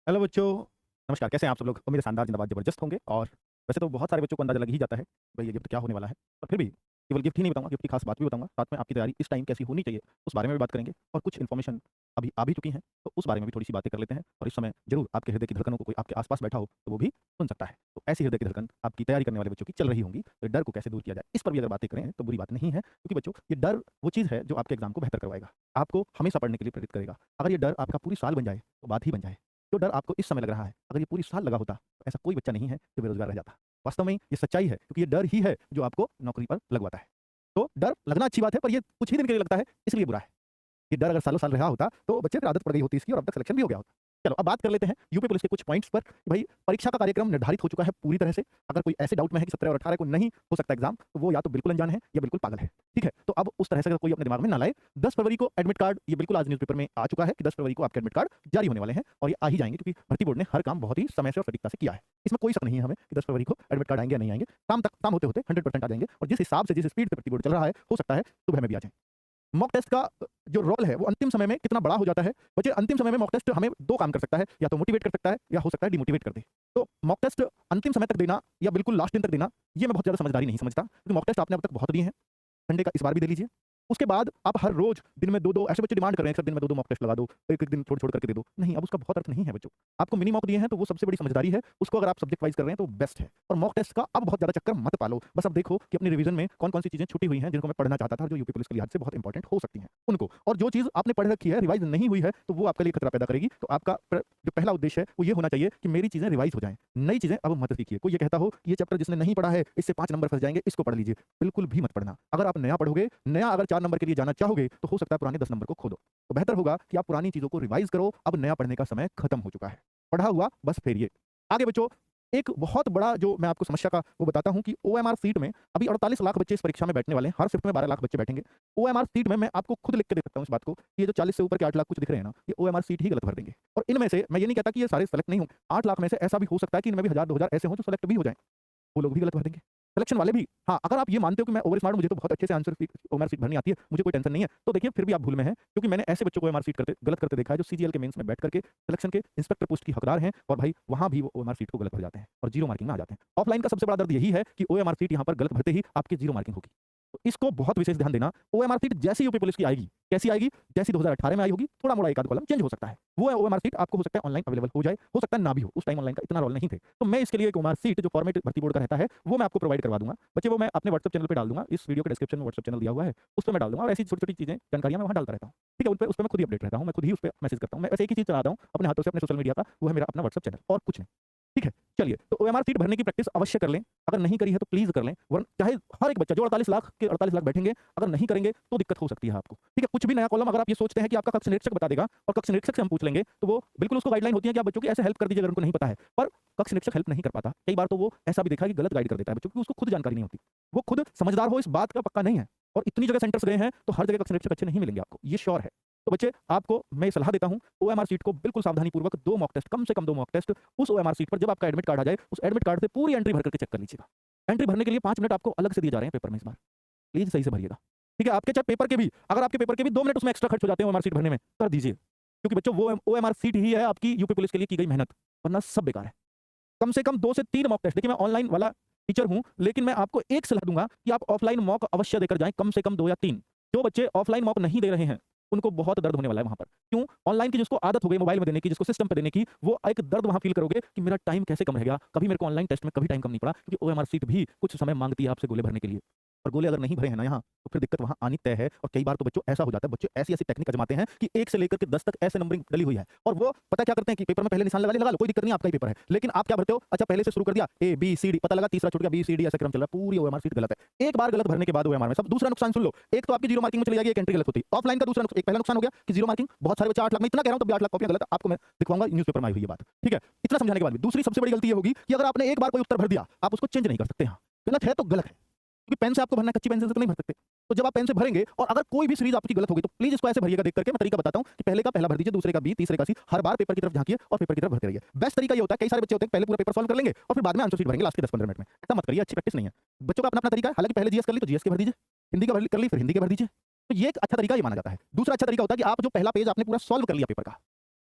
Hello बच्चों। नमस्कार, कैसे हैं आप सब लोग? उम्मीद है शानदार, जिंदाबाद, जबरदस्त होंगे। और वैसे तो बहुत सारे बच्चों को अंदाजा लग ही जाता है भाई ये गिफ्ट क्या होने वाला है। पर फिर भी केवल गिफ्ट ही नहीं बताऊंगा, गिफ्ट की खास बात भी बताऊंगा। साथ में आपकी तैयारी इस टाइम कैसी होनी चाहिए उस बारे में भी बात करेंगे। और कुछ इन्फॉर्मेशन अभी आ भी चुकी हैं तो उस बारे में भी थोड़ी सी बातें कर लेते हैं। और इस समय जरूर आपके हृदय की धड़कनों को कोई आपके आसपास बैठा हो तो वो भी सुन सकता है। तो ऐसी हृदय की धड़कन आपकी तैयारी करने वाले बच्चों की चल रही होंगी। तो डर को कैसे दूर किया जाए इस पर भी अगर बातें करें तो बुरी बात नहीं है, क्योंकि बच्चों ये डर वो चीज़ है जो आपके एग्जाम को बेहतर करवाएगा, आपको हमेशा पढ़ने के लिए प्रेरित करेगा। अगर ये डर आपका पूरी साल बन जाए तो बात ही बन जाए। जो डर आपको इस समय लग रहा है, अगर ये पूरी साल लगा होता तो ऐसा कोई बच्चा नहीं है जो बेरोजगार रह जाता। वास्तव में ये सच्चाई है, क्योंकि ये डर ही है जो आपको नौकरी पर लगवाता है। तो डर लगना अच्छी बात है, पर ये कुछ ही दिन के लिए लगता है इसलिए बुरा है। ये डर अगर सालों साल रहा होता तो बच्चे फिर आदत पड़ गई होती इसकी और अब तक सिलेक्शन भी हो गया होता। चलो अब बात कर लेते हैं यूपी पुलिस के कुछ पॉइंट्स पर कि भाई परीक्षा का कार्यक्रम निर्धारित हो चुका है पूरी तरह से। अगर कोई ऐसे डाउट में है कि 17 और 18 को नहीं हो सकता एग्जाम, तो वो या तो बिल्कुल अनजान है या बिल्कुल पागल है। ठीक है, तो अब उस तरह से अगर कोई अपने दिमाग में ना लाए। 10 फरवरी को एडमिट कार्ड, ये बिल्कुल आज न्यूज़पेपर में आ चुका है कि 10 फरवरी को आपके एडमिट कार्ड जारी होने वाले हैं और ये आ ही जाएंगे, क्योंकि भर्ती बोर्ड ने हर काम बहुत ही समय से और सटीकता से किया है। इसमें कोई शक नहीं है हमें कि 10 फरवरी को एडमिट कार्ड आएंगे या नहीं आएंगे। काम होते होते 100% आ जाएंगे। और जिस हिसाब से, जिस स्पीड से भर्ती बोर्ड चल रहा है, हो सकता है सुबह में भी आ जाए। मॉक टेस्ट का जो रोल है वो अंतिम समय में कितना बड़ा हो जाता है। बच्चे, अंतिम समय में मॉक टेस्ट हमें दो काम कर सकता है, या तो मोटिवेट कर सकता है या हो सकता है डिमोटिवेट कर दे। तो मॉक टेस्ट अंतिम समय तक देना या बिल्कुल लास्ट दिन तक देना, ये मैं बहुत ज़्यादा समझदारी नहीं समझता, क्योंकि मॉक टेस्ट आपने अब तक बहुत दिए हैं। संडे का इस बार भी दे लीजिए। उसके बाद आप हर रोज दिन में 2-2, ऐसे बच्चे डिमांड कर रहे हैं सर दिन में 2-2 मॉक टेस्ट लगा दो, एक-एक दिन छोड़-छोड़ करके दे दो। नहीं, अब उसका बहुत अर्थ नहीं है बच्चों। आपको मिनी मॉक दिए हैं तो वो सबसे बड़ी समझदारी है। उसको अगर आप सब्जेक्ट वाइज़ कर रहे हैं तो बेस्ट है। और मॉक टेस्ट का अब बहुत ज़्यादा चक्कर मत पालो। बस अब देखो कि अपनी रिवीजन में कौन-कौन सी चीज़ें छूटी हुई हैं जिनको मैं पढ़ना चाहता था और जो यूपी पुलिस के लिहाज से बहुत इंपॉर्टेंट हो सकती हैं, उनको। और जो चीज़ आपने पढ़ रखी है, रिवाइज़ नहीं हुई है, तो वो आपके लिए खतरा पैदा करेगी। तो आपका जो पहला उद्देश्य है वो ये होना चाहिए कि मेरी चीज़ें रिवाइज़ हो जाएँ। नई चीज़ें अब मत सीखिए। कोई ये कहता हो कि ये चैप्टर जिसने नहीं पढ़ा है इससे 5 नंबर फँस जाएँगे, इसको पढ़ लीजिए। बिल्कुल भी मत पढ़ना। अगर आप नया पढ़ोगे, नया अगर 4 नंबर के लिए जाना चाहोगे, तो हो सकता है पुराने 10 नंबर को खो दो। तो बेहतर होगा कि आप पुरानी चीज़ों को रिवाइज़ करो। अब नया पढ़ने का समय खत्म हो चुका है। पढ़ा हुआ बस फेरिए। आगे बच्चों, एक बहुत बड़ा जो मैं आपको समस्या का वो बताता हूँ कि ओएमआर सीट में अभी 48 लाख बच्चे इस परीक्षा में बैठने वाले हैं। हर शिफ्ट में 12 लाख बच्चे बैठेंगे। ओएमआर सीट में मैं आपको खुद लिख के दे सकता हूँ इस बात को कि ये जो 40 से ऊपर के 8 लाख कुछ दिख रहे हैं ना, ये ओएमआर सीट ही गलत भर देंगे। और इनमें से मैं ये नहीं कहता कि ये सारे सेलेक्ट नहीं होंगे। 8 लाख में से ऐसा भी हो सकता है कि इनमें भी 1000-2000 ऐसे हों जो सेलेक्ट भी हो जाएँ। वो लोग भी गलत भर देंगे। सिलेक्शन वाले भी। हाँ, अगर आप ये मानते हो कि मैं ओवर स्मार्ट हूँ, मुझे तो बहुत अच्छे से आंसर शीट ओएमआर शीट भरनी आती है, मुझे कोई टेंशन नहीं है, तो देखिए फिर भी आप भूल में हैं, क्योंकि मैंने ऐसे बच्चों को ओएमआर शीट गलत करते देखा है जो सीजीएल के मेंस में बैठ करके सिलेक्शन के इंस्पेक्टर पोस्ट की हकदार हैं, और भाई वहाँ भी वो ओएमआर शीट को गलत भर जाते हैं और जीरो मार्किंग में आ जाते हैं। ऑफलाइन का सबसे बड़ा दर्द यही है कि ओएमआर शीट यहाँ पर गलत भरते ही आपकी जीरो मार्किंग होगी। तो इसको बहुत विशेष ध्यान देना। ओएमआर शीट जैसी यूपी पुलिस की आएगी, कैसी आएगी? जैसी 2018 में आई होगी, थोड़ा-मोड़ा एक आध कॉलम चेंज हो सकता है। वो ओएमआर शीट आपको हो सकता है ऑनलाइन अवेलेबल हो जाए, हो सकता है ना भी हो। उस टाइम ऑनलाइन का इतना रोल नहीं थे। तो मैं इसके लिए एक ओएमआर शीट जो फॉर्मेट भर्ती बोर्ड का रहता है, वो मैं आपको प्रोवाइड करवा दूँगा। बच्चे, वो मैं अपने व्हाट्सएप चैनल पे डाल दूँगा। इस वीडियो के डिस्क्रिप्शन में व्हाट्सएप चैनल दिया हुआ है, उस पे मैं डाल दूँगा। और ऐसी छोटी-छोटी चीज़ें, जानकारियाँ मैं वहाँ डालता रहता हूँ। ठीक है? उस पे मैं खुद ही अपडेट रहता हूँ, मैं खुद ही उस पे मैसेज करता हूँ। मैं बस एक ही चीज़ चलाता हूँ अपने हाथों से अपने सोशल मीडिया का, वो है मेरा अपना व्हाट्सएप चैनल, और कुछ नहीं। ठीक है? चलिए, तो ओएमआर सीट भरने की प्रैक्टिस अवश्य कर लें। अगर नहीं करी है तो प्लीज़ कर लें। वरना चाहे हर एक बच्चा जो 48 लाख के 48 लाख बैठेंगे, अगर नहीं करेंगे तो दिक्कत हो सकती है आपको। ठीक है? कुछ भी नया कॉलम अगर आप ये सोचते हैं कि आपका कक्ष निरीक्षक बता देगा और कक्ष निरीक्षक से हम पूछ लेंगे, तो वो बिल्कुल, उसको गाइडलाइन होती है कि आप बच्चों की ऐसे हेल्प कर दीजिए अगर उनको नहीं पता है। पर कक्ष निरीक्षक हेल्प नहीं कर पाता। कई बार तो वो ऐसा भी देखा है कि गलत गाइड कर देता है बच्चों को, उसको खुद जानकारी नहीं होती। वो खुद समझदार हो इस बात का पक्का नहीं है। और इतनी जगह सेंटर्स गए हैं तो हर जगह कक्ष निरीक्षक अच्छे नहीं मिलेंगे आपको, ये श्योर है। तो बच्चे, आपको मैं सलाह देता हूँ, ओएमआर शीट को बिल्कुल सावधानीपूर्वक 2 मॉक टेस्ट, कम से कम 2 मॉक टेस्ट उस ओएमआर शीट पर जब आपका एडमिट कार्ड आ जाए, उस एडमिट कार्ड से पूरी एंट्री भर करके चेक कर लीजिएगा। एंट्री भरने के लिए 5 मिनट आपको अलग से दिए जा रहे हैं पेपर में इस बार। प्लीज़ सही से भरिएगा। ठीक है? आपके चाहे पेपर के भी, अगर आपके पेपर के भी 2 मिनट उसमें एक्स्ट्रा खर्च हो जाते हैं ओएमआर शीट भरने में, कर दीजिए। क्योंकि बच्चों, वो ओएमआर शीट ही है आपकी यूपी पुलिस के लिए की गई मेहनत, वरना सब बेकार है। कम से कम 2 से 3 मॉक टेस्ट। देखिए, मैं ऑनलाइन वाला टीचर हूँ, लेकिन मैं आपको एक सलाह दूँगा कि आप ऑफलाइन मॉक अवश्य देकर जाएँ, कम से कम 2 या 3। जो बच्चे ऑफलाइन मॉक नहीं दे रहे हैं, उनको बहुत दर्द होने वाला है वहाँ पर। क्यों? ऑनलाइन की जिसको आदत हो गई मोबाइल में देने की, जिसको सिस्टम पे देने की, वो एक दर्द वहाँ फ़ील करोगे कि मेरा टाइम कैसे कम रह गया। कभी मेरे को ऑनलाइन टेस्ट में कभी टाइम कम नहीं पड़ा, क्योंकि ओएमआर शीट भी कुछ समय माँगती है आपसे गोले भरने के लिए। और गोले अगर नहीं भरे हैं ना यहाँ, तो फिर दिक्कत वहाँ आनी तय है। और कई बार तो बच्चों ऐसा हो जाता है, बच्चे ऐसी-ऐसी टेक्निक आज़माते हैं कि 1 से लेकर के 10 तक ऐसे नंबरिंग डली हुई है। और वो पता क्या करते हैं कि पेपर में पहले निशान लगा लो, कोई दिक्कत नहीं, आपका ही पेपर है। लेकिन आप क्या भरते हो? अच्छा, पहले से शुरू कर दिया, ए, बी, सी, डी, पता लगा तीसरा छूट गया, बी, सी, डी, ऐसा क्रम चल रहा है, पूरी ओएमआर शीट गलत है। एक बार गलत भरने के बाद ओएमआर में सब। दूसरा नुकसान सुन लो, एक तो आपकी जीरो मार्किंग में चली जाएगी, एक एंट्री गलत होती है। ऑफलाइन का दूसरा एक पहला नुकसान हो गया कि जीरो मार्किंग, बहुत सारे बच्चे 8 लाख, मैं इतना कह रहा हूँ तब भी 8 लाख कॉपियाँ गलत है। आपको मैं दिखवाऊँगा, न्यूज़पेपर में आई हुई ये बात। ठीक है? इतना समझाने के बाद भी दूसरी सबसे बड़ी गलती ये होगी कि अगर आपने एक बार कोई उत्तर भर दिया, आप उसको चेंज नहीं कर सकते। यहाँ गलत है तो गलत है, क्योंकि पेन से आपको भरना है, कच्ची पेंसिल से तो नहीं भर सकते। तो जब आप पेन से भरेंगे और अगर कोई भी सीरीज आपकी गलत होगी, तो प्लीज़ इसको ऐसे भरिएगा देख करके। मैं तरीका बताता हूँ कि पहले का पहला भर दीजिए, दूसरे का बी, तीसरे का सी। हर बार पेपर की तरफ झाँकिए और पेपर की तरफ भरते रहिए। बेस्ट तरीका ये होता है, कई सारे बच्चे होते हैं पहले पूरा पेपर सॉल्व कर लेंगे और फिर बाद में आंसर शीट भरेंगे लास्ट के 10-15 मिनट में। ऐसा मत करिए, अच्छी प्रैक्टिस नहीं है। बच्चों का अपना-अपना तरीका है। हालाँकि पहले जीएस कर ली तो जीएस के भर दीजिए, हिंदी का कर ली फिर हिंदी के भर दीजिए। तो ये एक अच्छा तरीका ये माना जाता है। दूसरा अच्छा तरीका होता है कि आप जो पहला पेज आपने पूरा सॉल्व कर लिया पेपर का,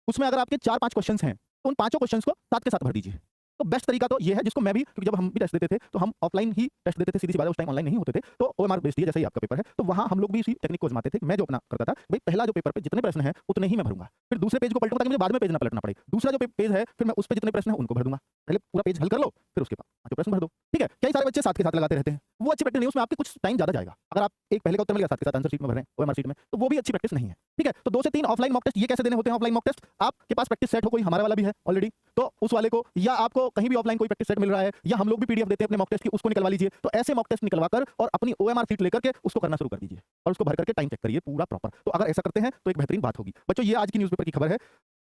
उसमें अगर आपके 4-5 क्वेश्चंस हैं तो उन पांचों क्वेश्चंस को साथ के साथ भर दीजिए। तो बेस्ट तरीका तो ये है, जिसको मैं भी, क्योंकि जब हम भी टेस्ट देते थे तो हम ऑफलाइन ही टेस्ट देते थे, सीधी सी बात है, उस टाइम ऑनलाइन नहीं होते थे, तो ओएमआर बेस्ड ही जैसे ही आपका पेपर है, तो वहां हम लोग भी इसी टेक्निक को आजमाते थे। मैं जो अपना करता था, भाई पहला जो पेपर पे जितने प्रश्न हैं उतने ही मैं भरूंगा, फिर दूसरे पेज को पलटूंगा ताकि मुझे बाद में पेज ना पलटना पड़े। दूसरा जो पेज है, फिर मैं उस पे जितने प्रश्न हैं उनको भर दूंगा। पहले पूरा पेज हल कर लो, फिर उसके बाद जो प्रश्न भर दो। ठीक है, कई सारे बच्चे साथ के साथ लगाते रहते हैं, वो अच्छी प्रैक्टिस नहीं है, उसमें आपके कुछ टाइम ज्यादा जाएगा। अगर आप एक पहले का उत्तर मिल गया, साथ के साथ आंसर शीट में भर रहे हैं ओएमआर शीट में, तो वो भी अच्छी प्रैक्टिस नहीं है। ठीक है, तो 2 से 3 ऑफलाइन मॉक टेस्ट ये कैसे देने होते हैं? ऑफलाइन मॉक टेस्ट आपके पास प्रैक्टिस सेट हो, कोई हमारा वाला भी है ऑलरेडी, तो उस वाले को, या आपको कहीं भी ऑफलाइन कोई प्रैक्टिस सेट मिल रहा है, या हम लोग भी पीडीएफ देते हैं अपने मॉक टेस्ट की, उसको निकलवा लीजिए। तो ऐसे मॉक टेस्ट निकलवा कर और अपनी ओएमआर शीट लेकर के उसको करना शुरू कर दीजिए और उसको भर करके टाइम चेक करिए पूरा प्रॉपर। तो अगर ऐसा करते हैं तो एक बेहतरीन बात होगी। बच्चों, ये आज की न्यूज़पेपर की खबर है।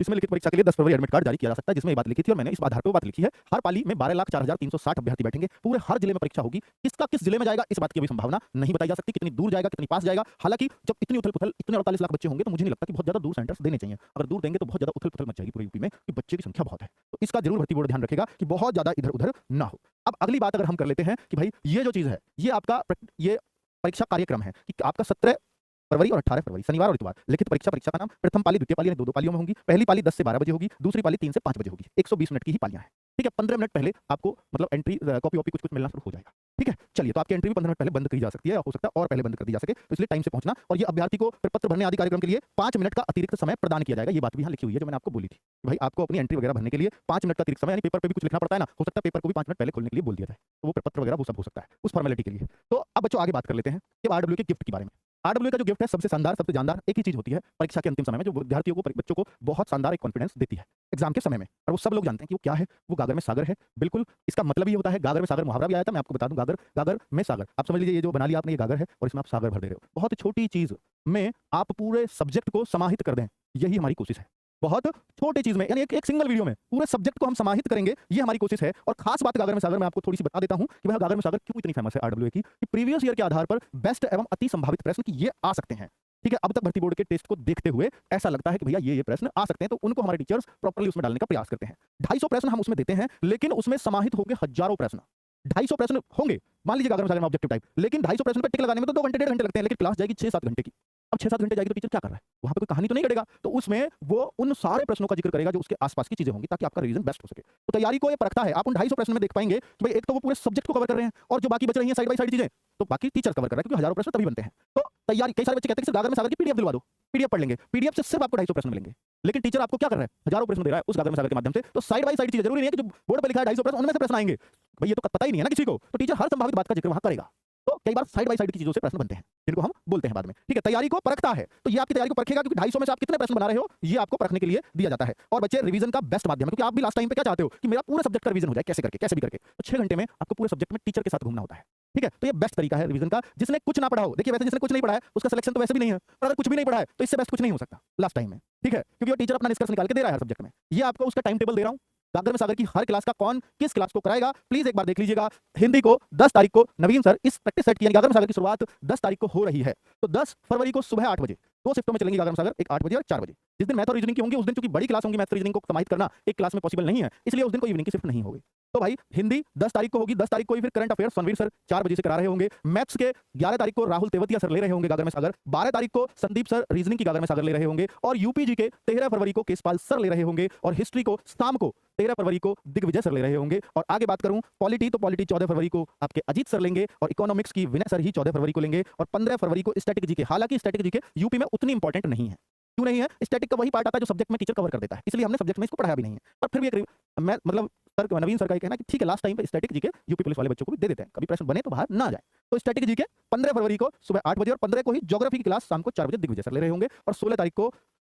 इसमें लिखित परीक्षा के लिए 10 फरवरी एडमिट कार्ड जारी किया जा सकता है, जिसमें ये बात लिखी थी और मैंने इस आधार पर बात लिखी है। हर पाली में 12,04,360 अभ्यर्थी बैठेंगे, पूरे हर जिले में परीक्षा होगी। किसका किस जिले में जाएगा इस बात की अभी संभावना नहीं बताई जा सकती, कितनी दूर जाएगा, कितनी पास जाएगा। हालांकि जब इतनी उथल-पुथल, इतने 48 लाख बच्चे होंगे, तो मुझे नहीं लगता कि बहुत ज्यादा दूर सेंटर्स देने चाहिए। अगर दूर देंगे तो बहुत ज्यादा उथल-पुथल मच जाएगी पूरे यूपी में, कि बच्चे की संख्या बहुत है। तो इसका जरूर भर्ती बोर्ड ध्यान रखेगा कि बहुत ज्यादा इधर-उधर ना हो। अब अगली बात अगर हम कर लेते हैं कि भाई ये जो चीज है, ये आपका ये परीक्षा कार्यक्रम है कि आपका 17 फरवरी और 18 फरवरी, शनिवार और इतवार लिखित परीक्षा। परीक्षा का नाम प्रथम पाली, द्वितीय पाली, यानी 2-2 पालियों में होंगी। पहली पाली 10 से 12 बजे होगी, दूसरी पाली 3 से 5 बजे होगी। 120 मिनट की ही पालियां हैं। ठीक है, 15 मिनट पहले आपको मतलब एंट्री कॉपी वॉपी कुछ मिलना शुरू हो जाएगा। ठीक है, चलिए, तो आपकी एंट्री भी 15 मिनट पहले बंद की जा सकती है, हो सकता है और पहले बंद कर दी जा सके, तो इसलिए टाइम से पहुंचना। और ये अभ्यर्थी को फिर पत्र भरने आदि कार्यक्रम के लिए 5 मिनट का अतिरिक्त समय प्रदान किया जाएगा। ये बात भी यहाँ लिखी हुई है जो मैंने आपको बोली थी कि भाई आपको अपनी एंट्री वगैरह भरने के लिए 5 मिनट का अतिरिक्त समय, यानी पेपर पे भी कुछ लिखना पड़ता है ना, हो सकता है पेपर को भी 5 मिनट पहले खोलने के लिए बोल दिया जाए, तो वो पत्र वगैरह वो सब हो सकता है उस फॉर्मेलिटी के लिए। तो अब बच्चों आगे बात कर लेते हैं कि आरडब्ल्यू के गिफ्ट के बारे में। आरडब्ल्यू का जो गिफ्ट है, सबसे शानदार, सबसे जानदार एक ही चीज होती है परीक्षा के अंतिम समय में, जो विद्यार्थियों को, बच्चों को बहुत शानदार एक कॉन्फिडेंस देती है एग्जाम के समय में। और वो सब लोग जानते हैं कि वो क्या है, वो गागर में सागर है। बिल्कुल, इसका मतलब ये होता है, गागर में सागर मुहावरा भी आया था, मैं आपको बता दूं, गागर गागर में सागर। आप समझ लीजिए, ये जो बना लिया आपने, ये गागर है और इसमें आप सागर भर दे रहे हो। बहुत छोटी चीज में आप पूरे सब्जेक्ट को समाहित कर दें, यही हमारी कोशिश है। बहुत छोटे चीज में, यानी एक सिंगल वीडियो में पूरे सब्जेक्ट को हम समाहित करेंगे, ये हमारी कोशिश है। और खास बात गागर में सागर मैं आपको थोड़ी सी बता देता हूं कि भाई गागर में सागर क्यों इतनी फेमस है आरडब्ल्यू की, कि प्रीवियस ईयर के आधार पर बेस्ट एवं अति संभावित प्रश्न कि ये आ सकते हैं। ठीक है, अब तक भर्ती बोर्ड के टेस्ट को देखते हुए ऐसा लगता है कि भैया ये प्रश्न आ सकते हैं, तो उनको हमारे टीचर्स प्रॉपर्ली उसमें डालने का प्रयास करते हैं। 250 प्रश्न हम उसमें देते हैं, लेकिन उसमें समाहित होंगे हजारों प्रश्न। 250 प्रश्न होंगे, मान लीजिए गागर में सागर में ऑब्जेक्टिव टाइप, लेकिन 250 प्रश्न पर टिक लगाने में तो 2 घंटे 1.5 घंटे लगते हैं, लेकिन क्लास जाएगी 6-7 घंटे की। अब 6-7 घंटे जाएगी तो टीचर क्या कर रहा है, वहां पे कोई कहानी तो नहीं करेगा, तो उसमें वो उन सारे प्रश्नों का जिक्र करेगा जो उसके आसपास की चीजें होंगी, ताकि आपका रिवीजन बेस्ट हो सके। तो तैयारी को ये परखता है। आप उन 250 प्रश्न में देख पाएंगे कि भाई एक तो वो पूरे सब्जेक्ट को कवर कर रहे हैं, और जो बाकी बच रही हैं साइड बाय साइड चीजें, तो बाकी टीचर्स कवर कर रहे हैं, क्योंकि हजारों प्रश्न तभी बनते हैं। तो तैयारी, कई सारे बच्चे कहते हैं कि गागर में सागर की पीडीएफ दिलवा दो, पीडीएफ पढ़ लेंगे, पीडीएफ से सिर्फ आपको 250 प्रश्न मिलेंगे, लेकिन टीचर आपको क्या कर रहा है, हजारों प्रश्न दे रहा है उस गागर में सागर के माध्यम से। तो साइड बाय साइड चीजें, जरूरी नहीं है कि जो बोर्ड पे लिखा है 250 प्रश्न उनमें से प्रश्न आएंगे, भाई ये तो पता ही नहीं है ना किसी को, तो टीचर हर संभावित बात का जिक्र वहां करेगा। तो कई बार साइड बाय साइड की चीजों से प्रश्न बनते हैं, जिनको हम बोलते हैं बाद में। ठीक है, तैयारी को परखता है, तो ये आपकी तैयारी को परखेगा, क्योंकि 250 में से आप कितने प्रश्न बना रहे हो, ये आपको परखने के लिए दिया जाता है। और बच्चे, रिवीजन का बेस्ट माध्यम है, क्योंकि आप भी लास्ट टाइम पे क्या चाहते हो कि मेरा पूरे सब्जेक्ट का रिवीजन हो जाए, कैसे करके, कैसे भी करके। तो 6 घंटे में आपको पूरे सब्जेक्ट में टीचर के साथ घूमना होता है। ठीक है, तो ये बेस्ट तरीका है रिवीजन का। जिसने कुछ ना पढ़ा हो, देखिए वैसे जिसने कुछ नहीं पढ़ा है उसका सिलेक्शन तो वैसे भी नहीं है, और अगर कुछ भी नहीं पढ़ा है तो इससे बेस्ट कुछ नहीं हो सकता लास्ट टाइम में। ठीक है, क्योंकि वो टीचर अपना निष्कर्ष निकाल के दे रहा है हर सब्जेक्ट में। ये आपको उसका टाइम टेबल दे रहा हूं, गागर में सागर की हर क्लास का कौन किस क्लास को कराएगा, प्लीज एक बार देख लीजिएगा। हिंदी को 10 तारीख को नवीन सर इस प्रैक्टिस सेट की, यानी गागर में सागर की शुरुआत 10 तारीख को हो रही है, तो 10 फरवरी को सुबह 8 बजे 2 शिफ्टों में चलेंगी गागर में सागर, एक 8 बजे और 4 बजे। जिस दिन मैथ और रीजनिंग की होंगी, उस दिन चूंकि बड़ी क्लास होंगी, मैथ रीजनिंग को समाहित करना एक क्लास में पॉसिबल नहीं है, इसलिए उस दिन को इवनिंग की शिफ्ट नहीं होगी। तो भाई हिंदी 10 तारीख को होगी, 10 तारीख को ही फिर करंट अफेयर्स फनवीर सर 4 बजे से करा रहे होंगे। मैथ्स के 11 तारीख को राहुल तेवतिया सर ले रहे होंगे गागर में सागर, 12 तारीख को संदीप सर रीजनिंग की गागर में सागर ले रहे होंगे, और यूपीजी के 13 फरवरी को केसपाल सर ले रहे होंगे, और हिस्ट्री को शाम को 13 फरवरी को दिग्विजय सर ले रहे होंगे। और आगे बात करूं पॉलिटी, तो पॉलिटी 14 फरवरी को आपके अजीत सर लेंगे, और इकोनॉमिक्स की विनय सर ही 14 फरवरी को लेंगे, और 15 फरवरी को स्टैटिक जीके। हालांकि स्टैटिक जीके यूपी में उतनी इंपॉर्टेंट नहीं है। क्यों नहीं है? स्टैटिक का वही पार्ट आता है जो सब्जेक्ट में टीचर कवर कर देता है, इसलिए हमने सब्जेक्ट में इसको पढ़ाया भी नहीं है। पर फिर भी एक मैं मतलब सर, नवीन सर का ये कहना कि ठीक है, लास्ट टाइम पे स्टैटिक जीके यूपी पुलिस वाले बच्चों को भी दे देते हैं, कभी प्रश्न बने तो बाहर ना जाए। तो स्टैटिक जीके 15 फरवरी को सुबह 8 बजे, और 15 को ही ज्योग्राफी की क्लास शाम को 4 बजे दिग्विजय सर ले रहे होंगे, और 16 तारीख को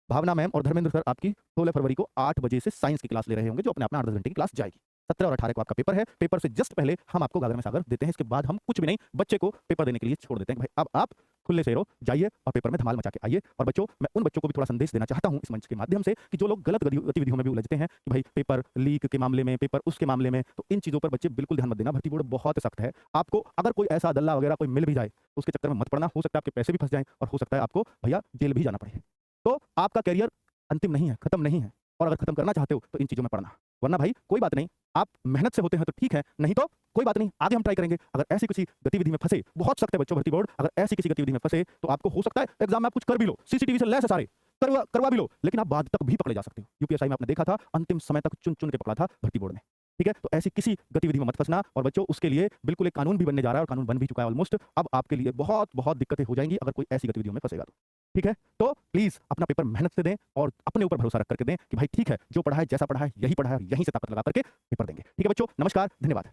भावना मैम और धर्मेंद्र सर आपकी 16 फरवरी को 8 बजे से साइंस की क्लास ले रहे होंगे, जो अपने आप में 8-10 घंटे की क्लास जाएगी। 17 और 18 को आपका पेपर है, पेपर से जस्ट पहले हम आपको गागर में सागर देते हैं, इसके बाद हम कुछ भी नहीं, बच्चे को पेपर देने के लिए छोड़ देते हैं। भाई अब आप खुले से रहो, जाइए और पेपर में धमाल मचा के आइए। और बच्चों, मैं उन बच्चों को भी थोड़ा संदेश देना चाहता हूं इस मंच के माध्यम से, कि जो लोग गलत गतिविधियों में भी उलझते हैं, कि भाई पेपर लीक के मामले में, पेपर उसके मामले में, तो इन चीजों पर बच्चे बिल्कुल ध्यान मत देना। भर्ती बोर्ड बहुत सख्त है। आपको अगर कोई ऐसा दल्ला वगैरह कोई मिल भी जाए तो उसके चक्कर में मत पड़ना, हो सकता है आपके पैसे भी फंस जाएं, और हो सकता है आपको भैया जेल भी जाना पड़े। तो आपका कैरियर अंतिम नहीं है, खत्म नहीं है, और अगर खत्म करना चाहते हो तो इन चीजों में पढ़ना, वरना भाई कोई बात नहीं, आप मेहनत से होते हैं तो ठीक है, नहीं तो कोई बात नहीं, आगे हम ट्राई करेंगे। अगर ऐसी किसी गतिविधि में फंसे, बहुत सख्त है बच्चों भर्ती बोर्ड, अगर ऐसी किसी गतिविधि में फंसे तो आपको हो सकता है एग्जाम में आप कुछ कर भी लो, सीसीटीवी से लैस है सारे, करवा भी लो, लेकिन आप बाद तक भी पकड़े जा सकते हो। यूपीएसआई में आपने देखा था, अंतिम समय तक चुन-चुन के पकड़ा था भर्ती बोर्ड ने। ठीक है? तो ऐसी किसी गतिविधि में मत फँसना और बच्चों उसके लिए बिल्कुल एक कानून भी बनने जा रहा है और कानून बन भी चुका है ऑलमोस्ट। अब आपके लिए बहुत-बहुत दिक्कतें हो जाएँगी अगर कोई ऐसी गतिविधियों में फँसेगा तो। ठीक है? तो प्लीज़ अपना पेपर मेहनत से दें और अपने ऊपर भरोसा रख कर के दें कि भाई ठीक है, जो पढ़ा है, जैसा पढ़ा है, यही पढ़ा है और यहीं से ताकत लगा कर के पेपर देंगे। ठीक है बच्चों? नमस्कार, धन्यवाद।